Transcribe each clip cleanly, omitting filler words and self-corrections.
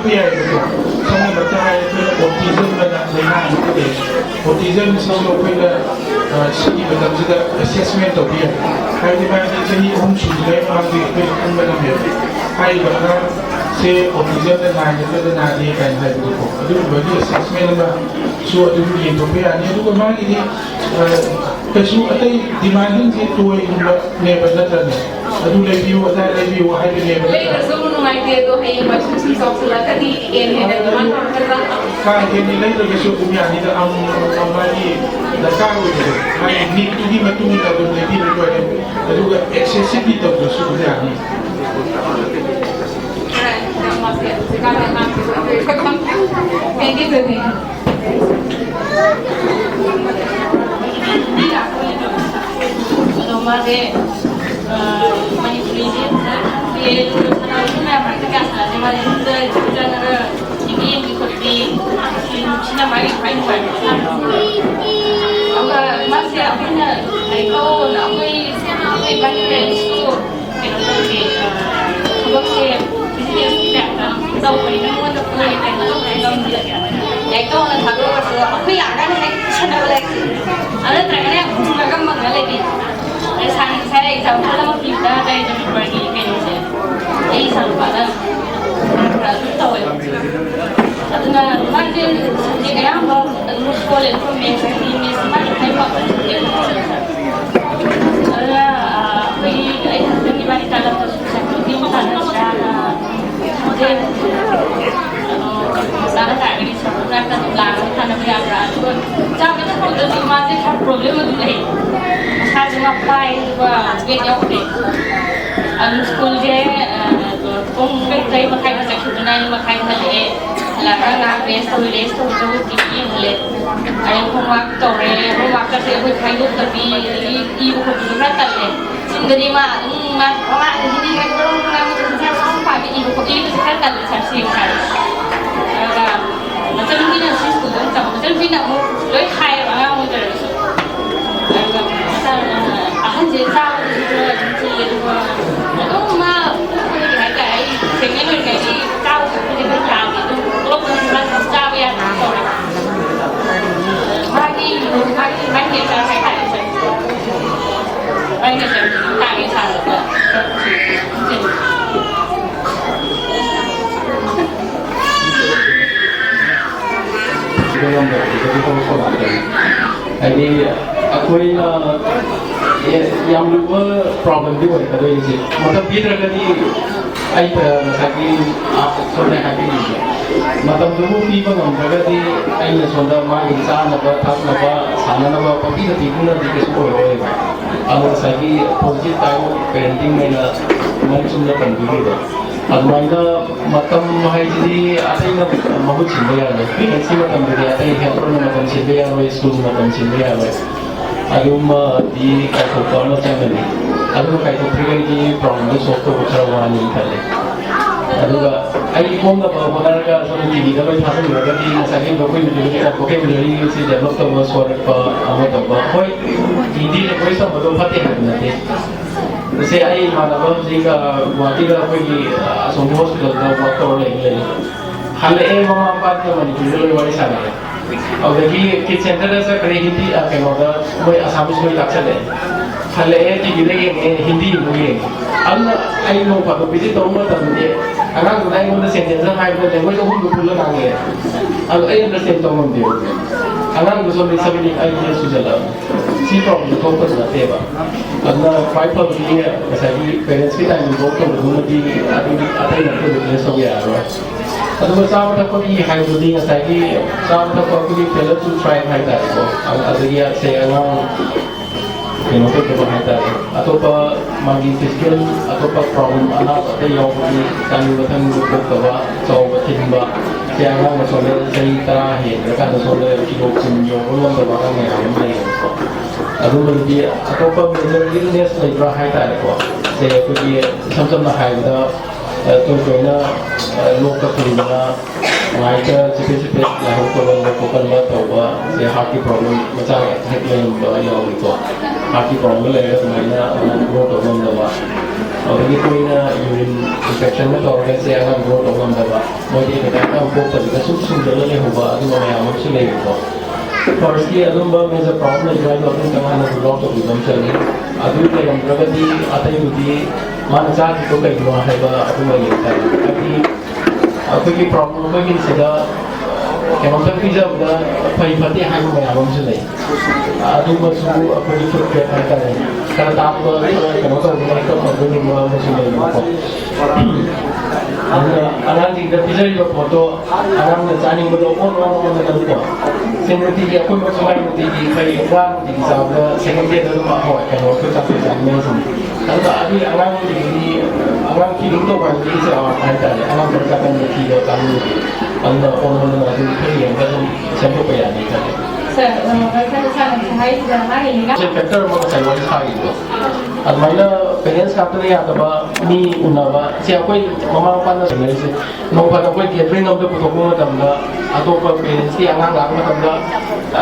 भी है तो समझ बच्चा है फिर ऑटिज्म में लेना है तो दे ऑटिज्म से जो फिर सिटी में जब जब असेसमेंट तो भी है हाई डिमांड चाहिए हम सुनने हम भी फिर हम बना है हाई बना से ऑटिज्म में ना है तो ना ये kan hai itu kok itu bagi assessment में so itu ये तो भी आने तो मान लीजिए कैसे अतः demanding से तो ये ने बदलता है अदू review अतः review हाई ने बदलता है तो है बच्चों की सॉफ्टवेयर का दी इन है डिमांड कर रहा का ये नहीं तो कैसे तो भी आने तो हम हमारी दशा हो जाए हाई नीड तो भी मतुम का तो लेती है तो अदू accessibility तो जो सुविधा आने sekarang kayak gitu nih. Nomor deh manipulasi dia itu sebenarnya mereka kan ada mana itu jangan ini ikut di Cina mari main main. Apa masih apa ni? Aku nak pergi banyak itu kita pergi sebab saya đâu phải nó muốn được người này nó không được vậy câu là thật luôn rồi khôngอยากได้เลยฉันเอาเลยอะไรแต่เนี่ยมันก็มันอะไรดีไอ้ทางใช้ไอ้ทางถ้าเราพิมพ์ได้จะมีประเด็นกันอยู่เนี่ยไอ้ทางว่าเราตัวเองแต่ถ้ามันจะยังไงเราลูกโคเล่นพวกเมสซี่เมสมันให้บอกเป็นเรื่องไอ้ทางที่มันจะเราจะสุดที่มันจะsana tak ada sebenarnya kan belakang kan ada berapa tu tapi tu kalau di mana ada problem tu ni masa cuma pai juga dia okey school je pun betul makai macam tu nai makai macam larang nak rest tu jauh tinggi boleh ada pun waktu pun waktu saya pun kayu tapi ibu pun juga tak le sendiri mah orang ini kan belum kami kerja sampai ibu pun ibu sekarang tak bersih kan macam ni nak sih school macam ni nak loi khai orang mau jadi khanjei tahu itu jadi itu mah kayak kayak pengen kayak tahu jadi kerja itu kalau bukan tahu ya lagi banyak cara kayak banyak cara dalam dari sekolah jadi aku yang lupa problem juga kalau ini macam bila tadi saya lagi soalnya hari ini macam dulu tiba orang tadi saya soalnya main sana apa sana apa pergi ke timur di sekolah orang kalau saya positif tahu parenting mana sudah pendiri admaina matam mahai atai na mahu chindaya le pensi matam de atai helper na matam chindaya le school matam chindaya le adum di kai ko kono changani adum kai ko prigai di problem solve ko charawani thale aduga ai kom na ba modar ka so ni di ga ba thasu ni ga di sakin ko koi ni ga ko ke ni si develop to mo so pa amo to ba koi di le koi sa ba phate ha na te जैसे आई मानव जी का वाटी का कोई असंभव hospital का वक्त और ले हाले ममा बात के मनी बिल्कुल वाली सारे और देखिए किड सेंटर ऐसा करे हिंदी के नोदा कोई आसामी कोई लक्षण है हाले जी गिरे हिंदी मूवी अब आई लोग बात विजिट तो मत करते अगर गुनाह में सेंटेंस हाई में लैंग्वेज तो हम बिल्कुल लांगे अब आई अंडरस्टैंड तो हम दियो अगर गुस्सा में सभी आई ये सुझाव si problem ko ko na teba adna five of the sai parents ki time ko ko dum di atai na ko de so ya ro adwa sa ta ko ni hai do ding sai ki sa ta ko ki fail to try hai ta ko adria se ana you know ko hai ta atopa magi physical atopa problem ana ta yo ni kan ni batang ko ko ba so ba tin ba kaya nga mo so le sai ta he ka so le ki ko kum yo ko lo ba ka ngai mai ko aduh menjadi apa menjadi ini selain hai tak ada saya pergi sama-sama hai kita tujuannya lokal punya mereka cepat-cepat lahir korban bukan tahu saya hati problem macam hati yang bawa yang itu hati problem le mainnya lokal problem dah ꯑꯗꯒꯤ ꯀꯨꯏꯅ urine ꯏꯟꯐꯦꯛꯁꯟꯒ ꯇꯧꯔꯒ ꯁꯦ ꯑꯉꯥꯡ grow ꯇꯧꯕ ꯉꯝꯗꯕ ꯃꯣꯏꯗꯤ ꯑꯉꯥꯡ ꯄꯣꯛꯄꯁꯤꯗ ꯁꯨꯝ ꯁꯨꯝꯖꯜꯂ ꯂꯩꯍꯧꯕ ꯑꯗꯨꯒꯨꯝꯕ ꯃꯌꯥꯝ ꯑꯃꯁꯨ ꯂꯩꯕꯀꯣ ꯐꯥꯔꯁꯀꯤ ꯑꯗꯨꯝꯕ ꯃꯦꯖꯔ ꯄ꯭ꯔꯣꯕ꯭ꯂꯦꯝ ꯂꯩꯕ ꯍꯥꯏꯗꯣ ꯑꯗꯨꯝ ꯍꯥꯟꯅ ꯔꯨꯜ ꯑꯥꯎꯠ ꯇꯧꯕꯤꯕ ꯑꯃ ꯆꯪꯉꯤ ꯑꯗꯨ ꯂꯩꯔꯝꯗ꯭ꯔꯒꯗꯤ ꯑꯇꯩꯗꯨꯗꯤ ꯃꯥꯅ ꯆꯥꯈꯤꯕꯗꯣ ꯀꯩꯒꯤꯅꯣ ꯍꯥꯏꯕ ꯑꯗꯨꯃ ꯌꯦꯡꯇꯥꯔꯦ ꯍꯥꯏꯕꯗꯤ ꯑꯩꯈꯣꯏꯒꯤ ꯄ꯭ꯔꯣꯕ꯭ꯂꯦꯝ ꯑꯃꯒꯤꯁꯤꯗ ꯀꯩꯅꯣꯝꯇꯪ ꯄꯤꯖꯕꯗ ꯐꯩ ꯐꯠꯇꯦ ꯍꯥꯏꯕ ꯃꯌꯥꯝ ꯑꯃꯁꯨ ꯂꯩ ꯑꯗꯨꯃꯁꯨ ꯑꯩꯈꯣꯏꯒꯤ ꯐꯨꯗ ꯍꯥꯏꯇꯥꯔꯦ ꯈꯔ ꯇꯥꯛꯄ ꯀꯩꯅꯣ ꯇꯧꯕꯅ ꯍꯦꯛꯇ ꯐꯪꯗꯣꯏꯅꯤꯡꯕ ꯑꯃꯁꯨ ꯂꯩꯕꯀꯣ ꯑꯗꯨꯅ ꯑꯉꯥꯡꯁꯤꯡꯗ ꯄꯤꯖꯔꯤꯕ ꯄꯣꯠꯇꯣ ꯑꯉꯥꯡꯅ ꯆꯥꯅꯤꯡꯕꯗꯣ ꯑꯣꯟꯅꯀꯣ ꯁꯦ ꯅꯨꯡꯇꯤꯒꯤ ꯑꯩꯈꯣꯏ ꯃꯁꯨꯃꯥꯏ ꯅꯨꯡꯇꯤꯒꯤ ꯀꯔꯤ ꯉꯥ ꯅꯨꯡꯇꯤꯒꯤ ꯆꯥꯕꯗ ꯁꯦꯀꯦꯟ ꯗꯦꯗ ꯑꯗꯨꯝ ꯍꯣꯏ ꯀꯩꯅꯣ ꯑꯩꯈꯣꯏ ꯆꯥꯅꯤꯡꯉꯤꯁꯤꯡ ꯑꯗꯨꯒ ꯑꯗꯨꯒꯤ ꯑꯉꯥꯡꯁꯤꯡꯗꯤ ꯑꯉꯥꯡ ꯐꯤꯗꯤꯡ ꯇꯧꯕ ꯍꯥꯏꯕꯁꯤ ꯍꯥꯏꯇꯥꯔꯦ ꯑꯉꯥꯡ ꯈꯔ ꯆꯥꯀꯟꯕ ꯐꯤꯗ ꯀꯥꯡꯕꯨꯗꯤ ꯑꯗꯨꯅ ꯑꯣꯟꯅ ꯑꯗꯨꯝ ꯈꯔ ꯌꯦꯡꯉꯒ ꯑꯗꯨꯝ ꯁꯦꯝꯗꯣꯛꯄ ꯌꯥꯅꯤ ꯈꯜꯂꯦ ꯐꯦꯛꯇꯔ ꯑꯃ ꯉꯁꯥꯏ ꯋꯥꯔꯤ ꯁꯥꯈꯤꯕꯗꯣ ꯑꯗꯨꯃꯥꯏꯅ ꯄꯦꯔꯦꯟꯁ ꯉꯥꯛꯇꯅ ꯌꯥꯗꯕ ꯃꯤ ꯎꯅꯕ ꯁꯤ ꯑꯩꯈꯣই ꯃꯃꯥ ꯃꯄꯥꯅ ꯁꯦꯟꯅꯔꯤꯁꯦ ꯅꯣꯡ ꯐꯥꯗꯣꯛ ꯑꯩꯈꯣꯏ ꯒꯦꯗꯔꯤꯡ ꯑꯃꯗ ꯄꯨꯊꯣꯛꯄ ꯃꯇꯝꯗ ꯑꯇꯣꯞꯄ ꯄꯦꯔꯦꯟꯁꯀꯤ ꯑꯉꯥꯡ ꯂꯥꯛꯄ ꯃꯇꯝꯗ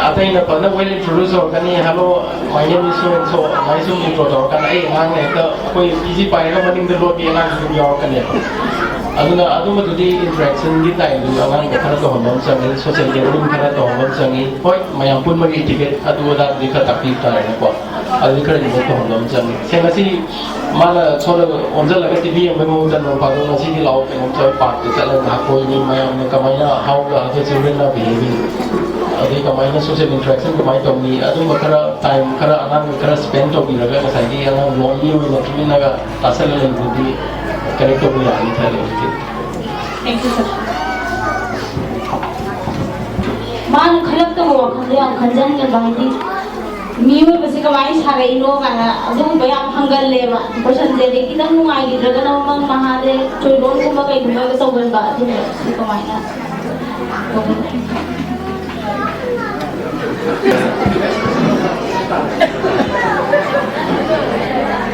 ꯑꯇꯩꯅ ꯐꯖꯅ ꯋꯦꯜ ꯏꯟꯇ꯭ꯔꯣꯗ꯭ꯌꯨꯁ ꯇꯧꯔꯛꯀꯅꯤ hello my name is so and so ꯑꯗꯨꯃꯥꯏꯅ ꯁꯨꯝ ꯏꯟꯇ꯭ꯔꯣ ꯇꯧꯔꯀꯥꯟꯗ ꯑꯩ ꯑꯉꯥꯡꯅ ꯍꯦꯛꯇ ꯑꯩꯈꯣꯏ ꯄꯤꯖꯤ ꯄꯥꯏꯔꯒ ꯃꯅꯤꯡꯗ ꯂꯣꯠꯄꯤ ꯑꯉꯥꯡꯁꯨ ꯑꯗꯨꯝ ꯌꯥꯎꯔꯛꯀꯅꯦꯕ ꯑꯗꯨꯅ ꯑꯗꯨꯝꯕꯗꯨꯗꯤ ꯏꯟꯇꯔꯦꯛꯁꯟꯒꯤ ꯇꯥꯏꯝꯗꯨ ꯑꯉꯥꯡꯗ ꯈꯔ ꯇꯧꯍꯟꯕ ꯑꯃ ꯆꯪꯉꯤ ꯁꯣꯁꯤꯌꯦꯜ ꯒꯦꯗꯔꯤꯡ ꯈꯔ ꯇꯧꯍꯟꯕ ꯑꯃ ꯆꯪꯉꯤ ꯍꯣꯏ ꯃꯌꯥꯝ ꯄꯨꯟꯕꯒꯤ ꯏꯇꯤꯀꯦꯠ ꯑꯗꯨ ꯑꯗꯥꯗꯨꯗꯤ ꯈꯔ ꯇꯥꯛꯄꯤꯕ ꯇꯥꯔꯦꯅꯦꯀꯣ ꯑꯗꯨꯗꯤ ꯈꯔ ꯏꯟꯚꯣꯜቭ ꯇꯧꯍꯟꯕ ꯑꯃ ꯆꯪꯉꯤ ꯁꯦ ꯉꯁꯤ ꯃꯥꯅ ꯁꯣꯝꯗ ꯑꯣꯟꯁꯤꯜꯂꯒ ꯇꯤꯚꯤ ꯌꯦꯡꯕꯒꯤ ꯃꯍꯨꯠꯇ ꯅꯣꯡ ꯐꯥꯗꯣꯛ ꯉꯁꯤꯗꯤ ꯂꯥꯛꯑꯣ ꯀꯩꯅꯣꯝꯇ ꯄꯥꯔꯛꯇ ꯆꯠꯂꯒ ꯉꯥꯏꯍꯥꯛ ꯀꯣꯏꯅꯤ ꯃꯌꯥꯝꯅ ꯀꯃꯥꯏꯅ ꯍꯥꯎꯒ ꯑꯗ ꯆꯤꯜꯗ꯭ꯔꯦꯟ ꯑꯥꯔ ꯕꯤꯍꯦꯚꯤꯡ ꯑꯗꯩ ꯀꯃꯥꯏꯅ ꯁꯣꯁꯤꯌꯦꯜ ꯏꯟꯇꯔꯦꯛꯁꯟ ꯀꯃꯥꯏꯅ ꯇꯧꯅꯤ ꯑꯗꯨꯝꯕ ꯈꯔ ꯇꯥꯏꯝ ꯈꯔ ꯑꯉꯥꯡꯒ ꯈꯔ ꯁ꯭ꯄꯦꯟ ꯇꯧꯕꯤꯔꯒ ꯉꯁꯥꯏꯒꯤ ꯑꯉꯥꯡ ꯂꯣꯟꯂꯤ ꯑꯣꯏꯅ ꯇꯨꯃꯤꯟꯅꯒ ꯇꯥꯁꯜꯂ ꯂꯩꯕꯗꯨꯗꯤ ꯀꯔꯦꯛ ꯇꯧꯕ ꯌꯥꯅꯤ ꯈꯜꯂꯦ ꯍꯧꯖꯤꯛꯇꯤ Thank you, sir. ꯃꯥꯅ ꯈꯜꯂꯛꯇꯕ ꯋꯥꯈꯜꯗꯣ ꯌꯥꯝ ꯈꯟꯖꯟꯒꯟꯕ ꯍꯥꯏꯗꯤ ꯃꯤꯑꯣꯏꯕꯁꯦ ꯀꯃꯥꯏꯅ ꯁꯥꯔꯛꯏꯅꯣ ꯀꯥꯏꯅ ꯑꯗꯨꯒꯨꯝꯕ ꯌꯥꯝ ꯍꯪꯒꯜꯂꯦꯕ ꯄꯔꯁꯟꯁꯦ ꯑꯗꯩ ꯈꯤꯇꯪ ꯅꯨꯡꯉꯥꯏꯈꯤꯗ꯭ꯔꯒꯅ ꯃꯪ ꯃꯍꯥꯗꯦ ꯆꯣꯏꯔꯣꯟꯒꯨꯝꯕ ꯀꯩꯒꯨꯝꯕꯒ ꯇꯧꯒꯟꯕ ꯑꯗꯨꯅ ꯁꯤ ꯀꯃꯥꯏꯅ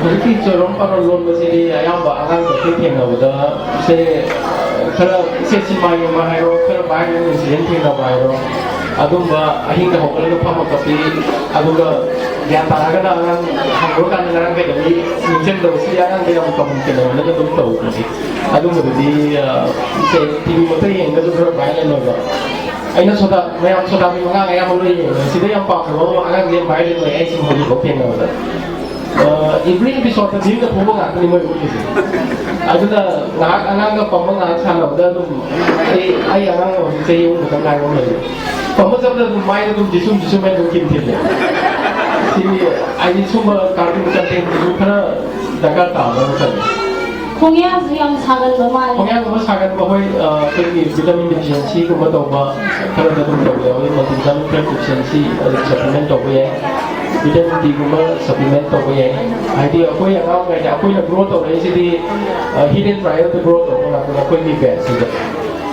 ꯍꯧꯖꯤꯛꯀꯤ ꯆꯣꯏꯔꯣꯟ ꯄꯥꯔꯣꯟ ꯂꯣꯟꯕꯁꯤꯗꯤ ꯑꯌꯥꯝꯕ ꯑꯉꯥꯡꯈꯩ ꯊꯦꯡꯅꯕꯗ ꯁꯦ खरा से सिनेमा में है खरा बाहर इंसिडेंट थे ना बाहर अदुंबा अहिंग होकल फम कपी अदुगा ज्ञान तारगना हम का नरंग के दली निचन दवसी आंग के हम कम के न दुम तो उसी अदुंबदी से टीवी मत येंग जो खरा बाहर नोगा अइना सोदा मैं आप सोदा में मंगा गया हम लोग सीधे हम पास हो आंग के बाहर नो ऐसे होली को पेन होता every episode of the Pogo Akani Aduna Ananga Pamanga Sana, I am saying with a guy only. Pamas of the mind of Jisum Jisuman to keep him. See, I did some cartoon content to Lukana, Dakata. Kongyang yang sangat lemah. Kongyang was sangat bahwa vitamin deficiency kumatoba kalau dalam doa multivitamin deficiency supplement doa vitamin D kuma supplement doa jadi aku yang awak kerja aku yang growth doa jadi hidden trial the growth doa aku ni best juga.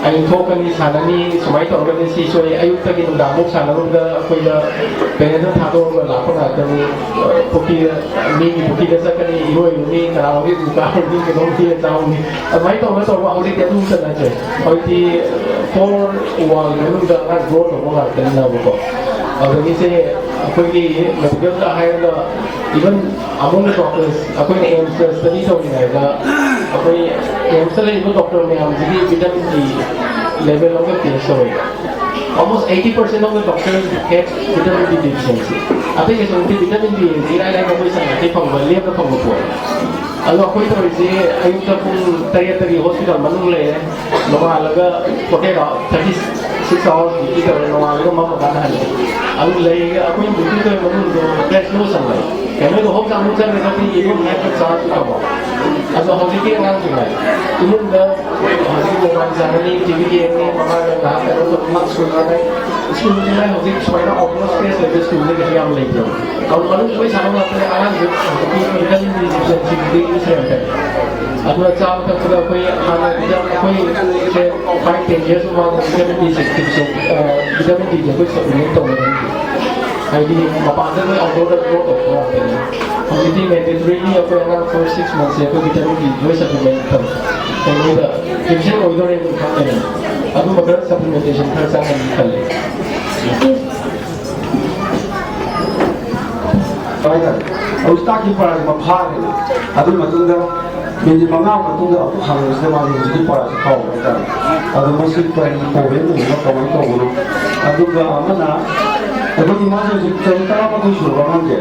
Ayo token ni sana ni semai tu orang ni si soalnya ayu tadi tu dah muk sana tu dah aku yang pengen tu thado lapor ada ni bukti dah sekarang ni ibu ni kalau ni buka ni kita mesti tahu ni. Semai tu orang tu orang ni dia tu sana je. Kalau di for wall ni tu dah growth doa ada ni nak buka. Kalau ni se aku ni medical dah hire dah even among the doctors aku ni AIMS study tu ni ada aku ni AIMS le ibu doctor ni am jadi vitamin D level of the patient almost 80% of the doctors get vitamin D deficiency. Apa yang seperti vitamin D tidak ada yang bisa nanti pembeli atau pembuat. Kalau aku itu isi ayu pun teri hospital manung le normal laga pakai dah 36 hours kita normal laga mau makan hal. Alu le aku yang betul tu manung tu fresh no sangat. Kami tu hospital muncul tapi ibu nak kerja tu apa? Atau hospital yang tu lah. Ibu dah hospital orang sana ni TV ni mama dah nak kerja mak sekolah ni. Sekolah ni lah hospital sekolah almost space level sekolah ni yang lagi. Kalau manung tu sana nak kerja alam tu kita ni deficiency aku nak cakap kepada aku saya 5-10 years umur vitamin D vitamin D je aku supplement tu jadi apa ada tu outdoor growth aku ni jadi mandatory ni aku yang for 6 months aku vitamin D dua supplement tu jadi dah deficiency outdoor ni bukan ni aku makan supplementation tersangat kali Baiklah, Ustaz kita pernah memahami, adul matunda minute ꯃꯉꯥ ꯃꯇꯨꯡꯗ ꯑꯃꯨꯛ ꯍꯪꯕꯁꯤꯗ ꯃꯥꯁꯦ ꯍꯧꯖꯤꯛꯀꯤ ꯄꯥꯔꯥꯁꯤ ꯀꯥꯎꯕ ꯍꯥꯏꯇꯥꯔꯦ ꯑꯗꯣ ꯃꯁꯤ ꯀꯔꯤ ꯄ꯭ꯔꯣꯕ꯭ꯂꯦꯝꯒꯨꯝꯕ ꯀꯃꯥꯏꯅ ꯇꯧꯕꯅꯣ ꯑꯗꯨꯒ ꯑꯃꯅ ꯑꯩꯈꯣꯏꯒꯤ ꯃꯥꯁꯦ ꯍꯧꯖꯤꯛ ꯆꯍꯤ 12 ꯁꯨꯔꯕ ꯑꯉꯥꯡꯁꯦ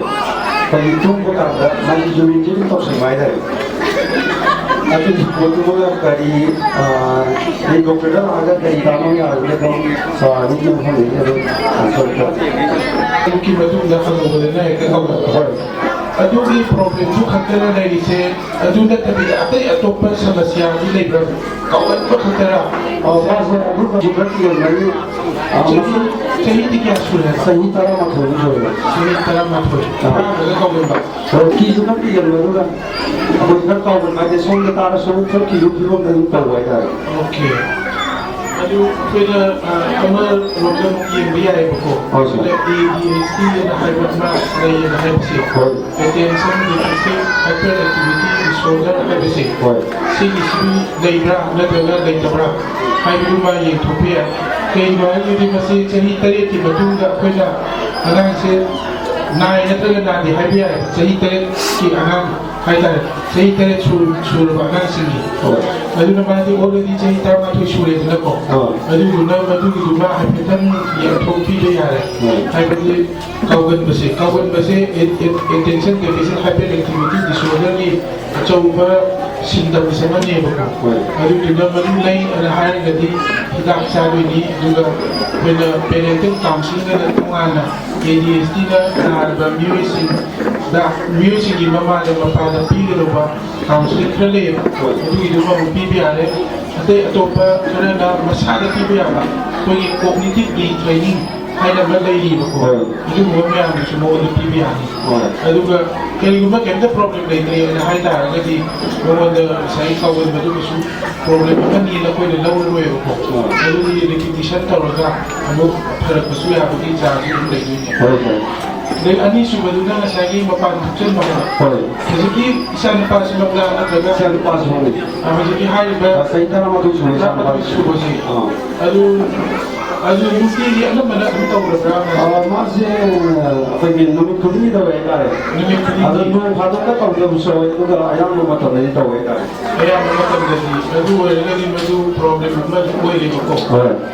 ꯀꯔꯤ ꯇꯨꯝꯕ ꯀꯥꯟꯗ ꯃꯥꯒꯤ ꯌꯨꯔꯤꯟꯁꯦ ꯑꯗꯨꯝ ꯇꯧꯁꯟꯕ ꯍꯥꯏꯇꯥꯔꯦ ꯑꯗꯨꯒꯤ ꯄꯣꯠꯇꯨꯃꯒ ꯀꯔꯤ ꯗꯣꯛꯇꯔꯗ ꯂꯥꯛꯑꯒ ꯀꯔꯤ ꯇꯥꯟꯅꯕ ꯌꯥꯔꯒꯦ ꯑꯗꯨꯝ ꯅꯤꯡꯊꯤꯅ ꯃꯐꯝꯗꯒꯤ ꯑꯗꯨꯝ ꯑꯟꯁꯔ ꯑꯗꯨꯒꯤ ꯃꯇꯨꯡꯗ ꯍꯪꯉꯨꯕꯗꯅ ꯍꯦꯛꯇ ꯍꯧꯔꯛꯄ ꯑꯗꯨꯒꯤ ꯄ꯭ꯔꯣꯕ꯭ꯂꯦꯝꯁꯨ ꯈꯛꯇꯅ ꯂꯩꯔꯤꯁꯦ ꯑꯗꯨ ꯅꯠꯇꯕꯤꯗ ꯑꯇꯩ ꯑꯇꯣꯞꯄ ꯁꯃꯁ꯭ꯌꯥꯗꯤ ꯂꯩꯕ꯭ꯔꯥ ꯀꯥꯎꯒꯟꯕ ꯈꯛꯇꯔꯥ ꯃꯥꯁꯦ ꯑꯗꯨꯒ ꯖꯤꯕ꯭ꯔꯠꯀꯤ ꯑꯣꯏꯅꯗꯤ ꯆꯍꯤꯗꯤ ꯀꯌా ꯁꯨꯔꯦ ꯆꯍꯤ 12 ꯁꯨꯔꯦ ꯆꯍꯤ 11 ꯇꯔꯥꯃꯒ ꯀꯥꯎꯒꯟꯕ ꯀꯤꯁꯨ ꯈꯔ ꯀꯤꯒꯟꯕ ꯑꯗꯨꯒ ꯑꯩꯈꯣꯏ ꯈꯔ ꯀꯥꯎꯒꯟꯕ ꯍꯥꯏꯗꯤ ꯁꯣꯝꯗ ꯇꯥꯔꯁꯨ ꯈꯔ ꯀꯤꯕ ꯐꯤꯕꯝꯗ ꯑꯗꯨꯝ ꯇꯧꯕ ꯍꯥꯏꯇꯥꯔꯦ ꯑꯣꯀꯦ ꯑꯗꯨ ꯑꯩꯈꯣꯏꯅ ꯑꯃꯔꯣꯝꯗ ꯑꯃꯨꯛ ꯌꯦꯡꯕ ꯌꯥꯏꯑꯕꯀꯣ ꯑꯗꯨꯗ ADHD ꯑꯅ ꯍꯥꯏꯕ ꯑꯃ ꯂꯩꯌꯦꯅ ꯍꯥꯏꯕꯁꯦ attention deficit hyper activity disorder ꯍꯥꯏꯕꯁꯦ ꯁꯤꯒꯤꯁꯤꯗꯤ ꯂꯩꯕ꯭ꯔꯥ ꯅꯠꯇ꯭ꯔꯒ ꯂꯩꯇꯕ꯭ꯔꯥ ꯍꯥꯏꯕꯗꯨꯃ ꯌꯦꯡꯊꯣꯛꯄ ꯌꯥꯏ ꯀꯩꯒꯤꯅꯣ ꯍꯥꯏꯕꯗꯤ ꯃꯁꯤ ꯆꯍꯤ 7ꯀꯤ ꯃꯇꯨꯡꯗ ꯑꯩꯈꯣꯏꯅ ꯑꯉꯥꯡꯁꯦ ꯅꯥꯏ ꯅꯠꯇ꯭ꯔꯒ ꯅꯥꯗꯦ ꯍꯥꯏꯕ ꯌꯥꯏ ꯆꯍꯤ 7ꯀꯤ ꯑꯉꯥꯡ ꯍꯥꯏꯇꯥꯔꯦ ꯆꯍꯤ 7 ꯁꯨꯔꯕ ꯑꯉꯥꯡꯁꯤꯡꯒꯤ ꯑꯗꯨꯅ ꯃꯥꯗꯤ ꯑꯣꯜꯔꯦꯗꯤ ꯆꯍꯤ 12 ꯁꯨꯔꯦꯗꯅꯀꯣ ꯑꯗꯨꯗꯨꯅ ꯃꯗꯨꯒꯤꯗꯨꯃ ꯍꯥꯏꯐꯦꯠꯇꯪ ꯌꯦꯡꯊꯣꯛꯄꯤꯕ ꯌꯥꯔꯦ ꯍꯥꯏꯕꯗꯤ ꯀꯥꯎꯒꯟꯕꯁꯦ ꯑꯦꯇꯦꯟꯁꯟ ꯗꯦꯐꯤꯁꯤꯠ ꯍꯥꯏꯄꯔ ꯑꯦꯛꯇꯤꯚꯤꯇꯤ ꯗꯤꯁꯑꯣꯔꯗꯔꯒꯤ ꯑꯆꯧꯕ ꯁꯤꯝꯇꯝꯁ ꯑꯃꯅꯦꯕꯀꯣ ꯑꯗꯨꯗꯨꯅ ꯃꯗꯨ ꯂꯩ ꯑꯅ ꯍꯥꯏꯔꯒꯗꯤ ꯍꯤꯗꯥꯛ ꯆꯥꯗꯣꯏꯅꯤ ꯑꯗꯨꯒ ꯑꯩꯈꯣꯏꯅ ꯄꯦꯔꯦꯟꯇꯦꯜ ꯀꯥꯎꯟꯁꯤꯂꯤꯡ ꯑꯅ ꯇꯣꯉꯥꯟꯅ ADHDꯗ ꯅꯥꯔꯤꯕ ꯃꯤꯑꯣꯏꯁꯤꯡꯒꯤ ꯃꯃꯥꯗ ꯃꯄꯥꯗ ꯄꯤꯒꯗꯧꯕ ꯀꯥꯎꯟꯁꯤꯂꯤꯡ ꯈꯔ ꯂꯩꯌꯦꯕ ꯑꯗꯨꯒꯤꯗꯨꯃ ꯑꯃꯨꯛ ꯄꯤꯕ ꯌꯥꯔꯦ ꯑꯇꯩ ꯑꯇꯣꯞꯄ ꯈꯔꯅ ꯃꯁꯥꯗ ꯄꯤꯕ ꯌꯥꯕ ꯑꯩꯈꯣꯏꯒꯤ ꯀꯣꯒꯅꯤꯇꯤꯚ ꯔꯤꯇ꯭ꯔꯦꯅꯤꯡ ꯍꯥꯏꯅ ꯑꯃ ꯂꯩꯔꯤꯕꯀꯣ ꯑꯗꯨꯒꯨꯝꯕ ꯃꯌꯥꯝꯗꯨꯁꯨ ꯃꯉꯣꯟꯗ ꯄꯤꯕ ꯌꯥꯅꯤ ꯑꯗꯨꯒ ꯀꯔꯤꯒꯨꯝꯕ ꯀꯩꯝꯇ ꯄ꯭ꯔꯣꯕ꯭ꯂꯦꯝ ꯂꯩꯇ꯭ꯔꯦꯅ ꯍꯥꯏꯇꯥꯔꯒꯗꯤ ꯃꯉꯣꯟꯗ ꯉꯁꯥꯏ ꯀꯥꯎꯒꯟꯕꯗꯨꯒꯁꯨ ꯄ꯭ꯔꯣꯕ꯭ꯂꯦꯝ ꯑꯃꯅꯤꯅ ꯑꯩꯈꯣꯏꯅ ꯂꯧꯔꯔꯣꯏꯕꯀꯣ ꯑꯗꯨꯗꯤ ꯔꯤꯄꯤꯇꯤꯁꯟ ꯇꯧꯔꯒ ꯑꯃꯨꯛ ꯐꯔꯛꯄꯁꯨ ꯌꯥꯕꯒꯤ ꯆꯥꯟꯁ ꯑꯗꯨꯝ ꯂꯩꯗꯣꯏꯅꯦ ꯑꯗꯩ ꯑꯅꯤꯁꯨꯕꯗꯨꯅ ꯉꯁꯥꯏꯒꯤ ꯃꯄꯥꯟ ꯊꯣꯛꯆꯟꯕ ꯍꯥꯏꯕ ꯍꯧꯖꯤꯛꯀꯤ ꯏꯆꯥꯅꯨꯄꯥꯁꯤꯃꯛꯅ ꯅꯠꯇ꯭ꯔꯒ ꯍꯧꯖꯤꯛꯀꯤ ꯍꯥꯏꯔꯤꯕ ꯆꯍꯤ 12 ꯁꯨꯕꯁꯤ ꯑꯗꯨ ꯅꯨꯡꯇꯤꯒꯤ ꯑꯅꯝꯕꯅ ꯑꯗꯨꯝ ꯇꯧꯔꯕ꯭ꯔꯥ ꯃꯥꯁꯦ ꯑꯩꯈꯣꯏꯒꯤ ꯅꯨꯃꯤꯠ ꯈꯨꯗꯤꯡꯒꯤ ꯇꯧꯋꯦ ꯍꯥꯏꯇꯥꯔꯦ ꯅꯨꯃꯤꯠ ꯑꯗꯣ ꯈꯨꯗꯤꯡꯒꯤ ꯅꯣꯡ ꯐꯥꯗꯣꯛꯀ ꯇꯧꯗꯕꯁꯨ ꯌꯥꯎꯋꯦ ꯑꯗꯨꯒ ꯑꯌꯥꯝꯕ ꯃꯇꯝꯗꯗꯤ ꯇꯧꯋꯦ ꯍꯥꯏꯇꯥꯔꯦ ꯑꯌꯥꯝꯕ ꯃꯇꯝꯗꯗꯤ ꯑꯗꯨ ꯑꯣꯏꯔꯒꯗꯤ ꯃꯗꯨ ꯄ꯭ꯔꯣꯕ꯭ꯂꯦꯝ ꯑꯃ ꯑꯣꯏꯔꯦꯕꯀꯣ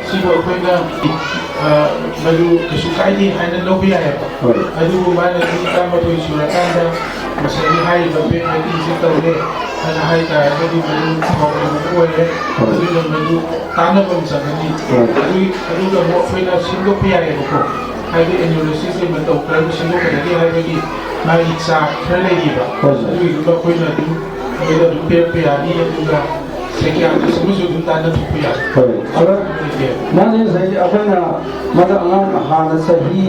ꯁꯤꯕꯨ ꯑꯩꯈꯣꯏꯅ ꯃꯗꯨ ꯀꯩꯁꯨ ꯀꯥꯏꯗꯦ ꯍꯥꯏꯅ ꯂꯧꯕ ꯌꯥꯏꯑꯕ ꯑꯗꯨꯕꯨ ꯃꯥꯅ ꯆꯍꯤ 19 ꯁꯨꯔꯀꯥꯟꯗ ꯉꯁꯥꯏꯒꯤ ꯍꯥꯏꯔꯤꯕ ꯕꯦꯠ ꯃꯦꯇꯤꯡꯁꯦ ꯇꯧꯔꯦ ꯍꯥꯏꯅ ꯍꯥꯏꯇꯥꯔꯒꯗꯤ ꯃꯗꯨ ꯄ꯭ꯔꯣꯕ꯭ꯂꯦꯝ ꯑꯃ ꯑꯣꯏꯔꯦ ꯑꯗꯨꯅ ꯃꯗꯨ ꯇꯥꯟꯅꯕ ꯑꯃ ꯆꯪꯒꯅꯤ ꯑꯗꯨꯒ ꯑꯃꯨꯛ ꯑꯩꯈꯣꯏꯅ ꯁꯦꯝꯗꯣꯛꯄ ꯌꯥꯏꯑꯕꯀꯣ ꯍꯥꯏꯕꯗꯤ ꯑꯦꯅꯥꯂꯤꯁꯤꯁ ꯃꯇꯧ ꯀꯔꯝꯕ ꯁꯦꯝꯗꯣꯛꯀꯗꯒꯦ ꯍꯥꯏꯕꯒꯤ ꯃꯥꯒꯤ ꯆꯥꯔꯠ ꯈꯔ ꯂꯩꯔꯤꯕ ꯑꯗꯨꯒꯤꯗꯨꯃ ꯑꯩꯈꯣꯏꯅ ꯑꯗꯨꯝ ꯃꯣꯏꯗ ꯑꯗꯨꯝ ꯄꯤꯔꯛꯄ ꯌꯥꯅꯤ ꯑꯗꯨꯒ ꯁꯥꯏꯀꯤꯌꯥꯇ꯭ꯔꯤꯁ ꯑꯃꯁꯨ ꯑꯗꯨꯝ ꯇꯥꯟꯅꯊꯣꯛꯄ ꯌꯥꯏ ꯃꯥꯁꯦ ꯉꯁꯥꯏꯒꯤ ꯑꯩꯈꯣꯏꯅ ꯃꯗ ꯑꯉꯥꯡ ꯍꯥꯟꯅ ꯆꯍꯤ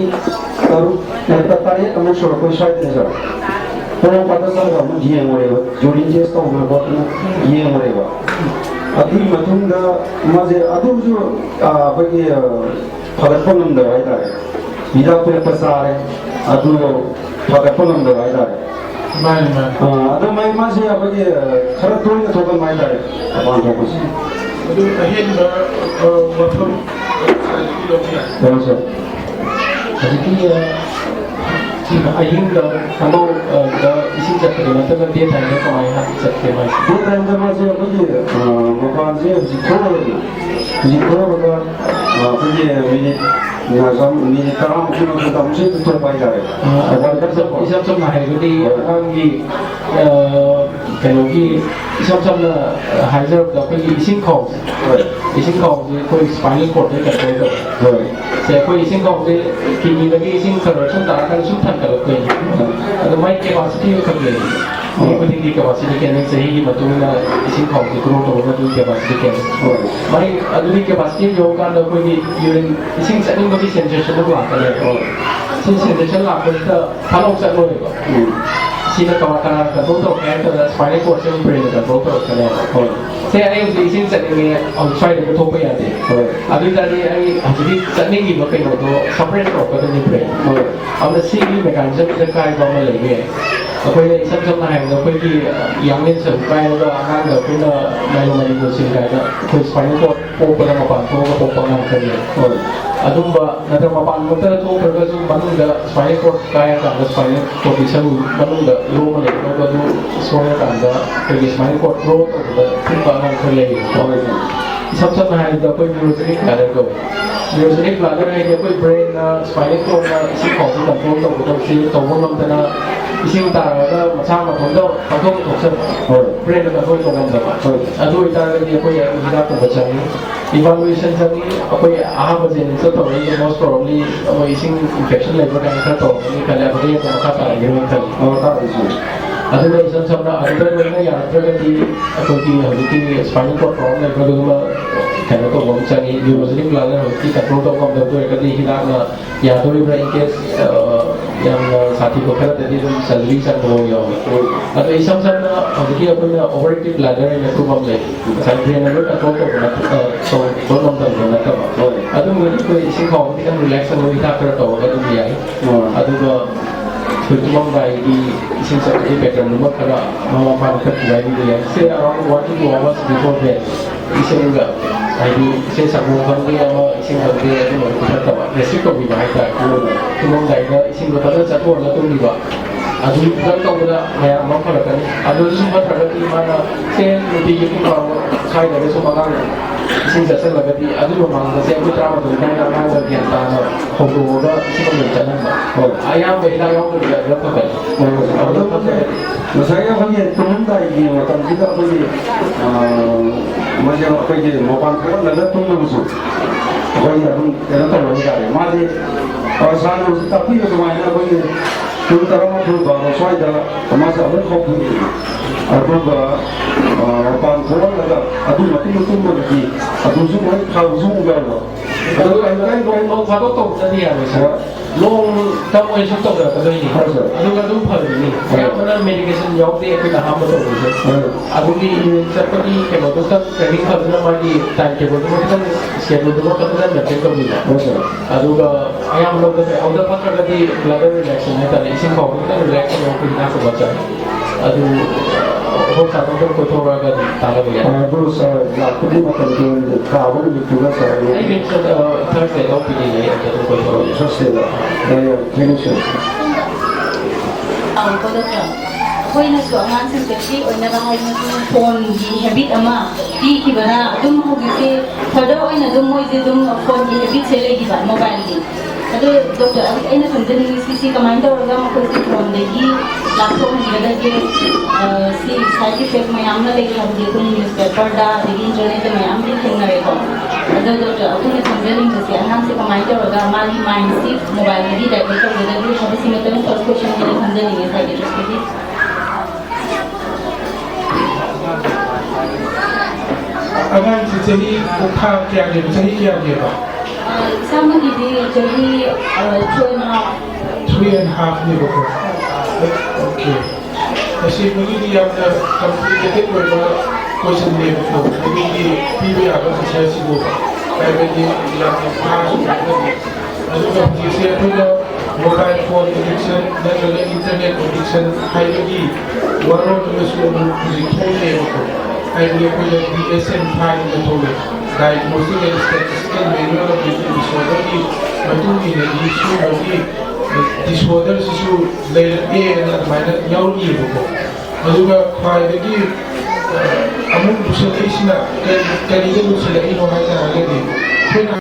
8 ꯑꯃ ꯁꯨꯔꯛꯄ ꯁ꯭ꯋꯥꯏꯗꯅꯦ ꯍꯣꯡꯄꯥꯗ ꯆꯪꯉꯒ ꯑꯃꯨꯛ ꯌꯦꯡꯉꯨꯔꯦꯕ ꯌꯨꯔꯤꯟ ꯇꯦꯁ ꯇꯧꯅ ꯈꯣꯠꯇꯅ ꯌꯦꯡꯉꯨꯔꯦꯕ ꯑꯗꯨꯒꯤ ꯃꯇꯨꯡꯗ ꯃꯥꯁꯦ ꯑꯗꯨꯁꯨ ꯑꯩꯈꯣꯏꯒꯤ ꯐꯒꯠꯄ ꯉꯝꯗꯕ ꯍꯥꯏꯇꯥꯔꯦ ꯍꯤꯗꯥꯛ ꯄꯤꯔꯛꯄ ꯆꯥꯔꯦ ꯑꯗꯨ ꯐꯒꯠꯄ ꯉꯝꯗꯕ ꯍꯥꯏꯇꯥꯔꯦ ꯑꯗꯣ ꯃꯥꯁꯦ ꯑꯩꯈꯣꯏꯒꯤ ꯈꯔ ꯇꯣꯏꯅ ꯊꯣꯛꯀꯟꯕ ꯍꯥꯏꯇꯥꯔꯦ ꯃꯄꯥꯟ ꯊꯣꯛꯄꯁꯦ ꯑꯗꯨ ꯑꯍꯦꯟꯕ ꯋꯥꯐꯝ ꯍꯧꯖꯤꯛꯀꯤ ꯑꯍꯤꯡꯗ ꯈꯪꯍꯧꯗ ꯏꯁꯤꯡ ꯆꯠꯄꯗꯣ ꯅꯠꯇ꯭ꯔꯒ ꯗꯦ ꯇꯥꯏꯝꯗ ꯀꯃꯥꯏꯅ ꯆꯠꯀꯦ ꯃꯥꯏꯁꯦ ꯗꯦ ꯇꯥꯏꯝꯗ ꯃꯥꯁꯦ ꯑꯩꯈꯣꯏꯒꯤ ꯃꯄꯥꯟꯁꯦ ꯍꯧꯖꯤꯛ ꯊꯣꯛꯑꯒ ꯑꯩꯈꯣꯏꯒꯤ ꯃꯤꯅꯤꯠ 10ꯃꯨꯛꯀꯤ ꯃꯇꯨꯡꯗ ꯑꯃꯨꯛꯁꯨ ꯊꯣꯛꯄ ꯍꯥꯏꯇꯥꯔꯦ ꯏꯁꯝ ꯁꯝꯅ ꯍꯥꯏꯔꯒꯗꯤ ꯑꯉꯥꯡꯒꯤ ꯀꯩꯅꯣꯒꯤ ꯏꯁꯝ ꯁꯝꯅ ꯍꯥꯏꯖꯔꯕꯗ ꯑꯩꯈꯣꯏꯒꯤ ꯏꯁꯤꯡ ꯈꯥꯎꯁꯦ ꯑꯩꯈꯣꯏ ꯁ꯭ꯄꯥꯏꯅꯦꯜ ꯀꯣꯔꯗꯇ ꯀꯟꯇ꯭ꯔꯣꯜ ꯇꯧꯋꯦ ꯁꯦ ꯑꯩꯈꯣꯏ ꯏꯁꯤꯡ ꯈꯥꯎꯁꯦ ꯀꯤꯗꯅꯤꯗꯒꯤ ꯏꯁꯤꯡ ꯈꯔ ꯁꯨꯝ ꯇꯥꯔꯀꯥꯟꯗ ꯁꯨꯝ ꯊꯟꯒꯠꯂꯛꯇꯣꯏꯅꯤ ꯑꯗꯣ ꯃꯥꯏ ꯀꯦꯄꯥꯁꯤꯇꯤ ꯈꯛ ꯂꯩ ꯃꯤ ꯈꯨꯗꯤꯡꯒꯤ ꯀꯦꯄꯥꯁꯤꯇꯤ ꯈꯦꯠꯅꯩ ꯆꯍꯤꯒꯤ ꯃꯇꯨꯡꯏꯟꯅ ꯏꯁꯤꯡ ꯈꯥꯎꯁꯦ ꯒ꯭ꯔꯣ ꯇꯧꯕ ꯑꯗꯨꯒꯤ ꯀꯦꯄꯥꯁꯤꯇꯤ ꯈꯦꯠꯅꯩ ꯃꯥꯏ ꯑꯗꯨꯒꯤ ꯀꯦꯄꯥꯁꯤꯇꯤ ꯌꯧꯔꯀꯥꯟꯗ ꯑꯩꯈꯣꯏꯒꯤ ꯌꯨꯔꯤꯟ ꯏꯁꯤꯡ ꯆꯠꯅꯤꯡꯕꯒꯤ ꯁꯦꯟꯁꯦꯁꯟ ꯑꯃ ꯂꯥꯛꯀꯅꯦꯕ ꯁꯤ sensation ꯂꯥꯛꯄꯁꯤꯗ ꯐꯥꯅꯧ ꯆꯠꯂꯣꯏꯕ sila kawan-kawan control to kaya ito spinal cord sa brain control to kaya se ay yung ising sa ni outside ko to pa yan अभी तारी आई हजरी चलने की मकई हो तो सेपरेट हो कर नहीं ब्रेन अब ना सी की मैकेनिज्म से काय बाम लगे अकोई सब सब ना है अकोई की यंगन सब काय लोग आना का कोई ना मैलो मैलो को सिल काय ना कोई स्पाइनल कोड पोपर ना पान को पोपर ना कर ले अदुम्बा नतर मपान मुतर तो प्रगसु मनुंग स्पाइनल कोड काय का स्पाइनल कोड इसन मनुंग लो मले को दु सोया का कोई स्पाइनल कोड ग्रोथ और फिर ना कर ले सब सब ना है तो कोई न्यूरोजेनिक ब्लैडर को न्यूरोजेनिक ब्लैडर है कोई ब्रेन स्पाइनल कोड ना इसी को कंट्रोल तो सी तो वो हम तना इसी उतार का मचा में तो तो सब ब्रेन का कोई तो हम दबा अदु इतार के कोई हिदा को बचाई इवैल्यूएशन जब कोई आहा बजे से तो ये मोस्ट प्रोबब्ली वो इसी इंफेक्शन लेवल का तो ये कल बजे तो खाता है ये था और था अदुगा इसन सबना अंदर में यात्रा की अकोटी हल्की स्पाइनल कोड प्रॉब्लम है कदुगा कहने तो बहुत सारी न्यूरोजेनिक ब्लैडर होती कंट्रोल तो कम दर्द है कभी हिला ना या तो भी ब्रेन केस yang साथी को फिर तभी तो सर्जरी से हो गया होगा अगर इस सब ना हल्की अपन ओवरएक्टिव ब्लैडर है तो हम ले सर्जरी ना लोग कंट्रोल तो बना तो बहुत हम दर्द बना तब अदु मुझे कोई इसी को हम रिलैक्स हो गया फिर तो होगा तो भी आई अदुगा फिर तुम गाय की इसी सब के पैटर्न में करा मामा पान कर गाय भी है से around 1 to 2 hours before bed इसे उनका आई इसे सब लोग बन गया और इसे बन गया तो मैं कुछ तब रेसिपी को भी बाहर था तुम गाय का इसे को पता चला तो वाला तुम भी बा अदु जब तो बोला मैं मां को रखा अदु सुबह प्रगति माना से रोटी ये को खाई लगे सो मगा इसे जैसे लगा थी अदु मांग से कुछ ड्रामा तो नहीं ना ना ज्ञान ता हो तो होगा इसे को मिल जाना और आया महिला यों को दिया रखा है और तो saya hanya tunggu lagi macam kita pergi macam pergi makan kan lalu tunggu musuh pergi aku jangan terlalu cari masih alasan musuh tapi itu mana pergi tunggu terlalu tunggu baru Soidana masa apa kau pergi aku makan kan lalu aku mati tunggu lagi aku semua kau semua berapa अदु kan kalau kalau तो jadi ya misalnya लोग तब ऐसा तो करता है नहीं अदुगा तुम फल नहीं क्या मना मेडिकेशन जॉब दे फिर हम तो बोलते अदुगी सबकी के मतलब तब ट्रेनिंग करना मारी टाइम टेबल तो मतलब शेड्यूल तो मतलब लगते तो नहीं अदुगा आया हम लोग तो अदर पत्र लगी ब्लडर रिलेक्शन है तब इसी को मतलब रिलेक्शन हो फिर ना को बचा अदु हो साथ में कोई थोड़ा का ताला भी है terus aku ni macam tu kau ni juga saya I mean third से तो भी नहीं है तो कोई थोड़ा selesai lah dari clinicianเอาก็ได้ค่ะคุยในส่วนงานสิ่งที่อันนั้นก็ให้มาดูโฟนดีแฮบิตอามาที่ที่บ้านดุมเขาคิดพอได้อันนั้นดุมมวยดุมโฟนดีแฮบิตเซเลดีบ้านโมบายดีแต่ดร.อันนั้นคนจะมีซีคอมมานด์เราเรามาคุยที่โฟนดีที่หลักโฟนดีแล้วก็ซีไซด์เอฟเฟกต์มาอย่างนั้นเลยครับที่คุณนิวส์เพเปอร์ด้าที่อินเทอร์เน็ตมาอย่างที่เห็นอะไรก็แต่ดร.คุณจะคนจะมีซีอันนั้นซีคอมมานด์เราเรามาที่ mind ซีโมบายดีแต่ก็ต้องเรียนรู้ทำสิ่งที่ต้อง first question ที่คนจะมีไซด์เอฟเฟกต์अगर सही उठा क्या ये सही क्या ये बा sama ini jadi 3.5 nih betul oke masih begini yang complicated beberapa question nih betul begini PB akan saya sih buka kayak begini yang pas lalu kalau saya punya mobile phone addiction dan juga internet addiction kayak begini warung terus musik nih betul kayak begini punya DSM-5 betul diagnosing and statistical manual of disorder की मधुमेह ने issue होगी disorders issue layer A and minor यावरी है वो मधुगा ख्वाहिश की अमुक दूसरे इसना करीबन दूसरे इन होगा क्या आगे भी